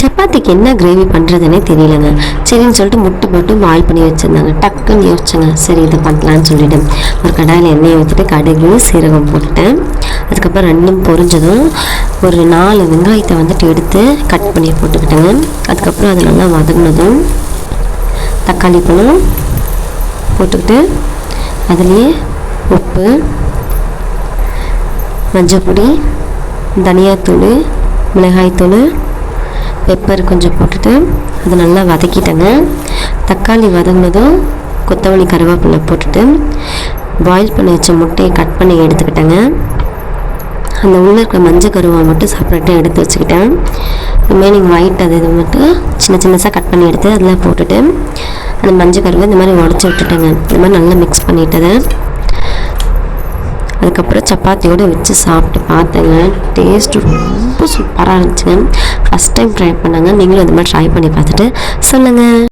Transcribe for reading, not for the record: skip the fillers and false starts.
சப்பாத்திக்கு என்ன கிரேவி பண்ணுறதுனே தெரியலங்க. சரின்னு சொல்லிட்டு முட்டை போட்டு பாயில் பண்ணி வச்சுருந்தாங்க. டக்குன்னு யோசிச்சேங்க, சரி இதை பண்ணலான்னு சொல்லிவிட்டு ஒரு கடாயில் எண்ணெயை ஊற்றிட்டு கடுகு சீரகம் போட்டேன். அதுக்கப்புறம் ரெண்டும் பொரிஞ்சதும் ஒரு 4 வெங்காயத்தை வந்துட்டு எடுத்து கட் பண்ணி போட்டுக்கிட்டேங்க. அதுக்கப்புறம் அது நல்லா வதங்கினதும் தக்காளி பழம் போட்டுக்கிட்டு அதுலேயே உப்பு, மஞ்சள் பொடி, தனியாத்தூள், மிளகாய்த்தூள், பெப்பர் கொஞ்சம் போட்டுட்டு அதை நல்லா வதக்கிட்டேங்க. தக்காளி வதங்கினதும் கொத்தமல்லி கருவேப்பிலை போட்டுட்டு பாயில் பண்ணி வச்ச முட்டையை கட் பண்ணி எடுத்துக்கிட்டேங்க. அந்த உள்ளே இருக்கிற மஞ்சள் கருவை மட்டும் செப்பரேட்டாக எடுத்து வச்சுக்கிட்டேன். ரிமைனிங் ஒயிட் அது இது மட்டும் சின்னசாக கட் பண்ணி எடுத்து அதில் போட்டுட்டு அந்த மஞ்சள் கருவை இந்த மாதிரி உடச்சி விட்டுட்டேங்க. இந்த மாதிரி நல்லா மிக்ஸ் பண்ணிட்டதை அதுக்கப்புறம் சப்பாத்தியோடு வச்சு சாப்பிட்டு பார்த்தேங்க. டேஸ்ட்டு ரொம்ப சூப்பராக இருந்துச்சுங்க. ஃபஸ்ட் டைம் ட்ரை பண்ணாங்க. நீங்களும் இந்த மாதிரி ட்ரை பண்ணி பார்த்துட்டு சொல்லுங்கள்.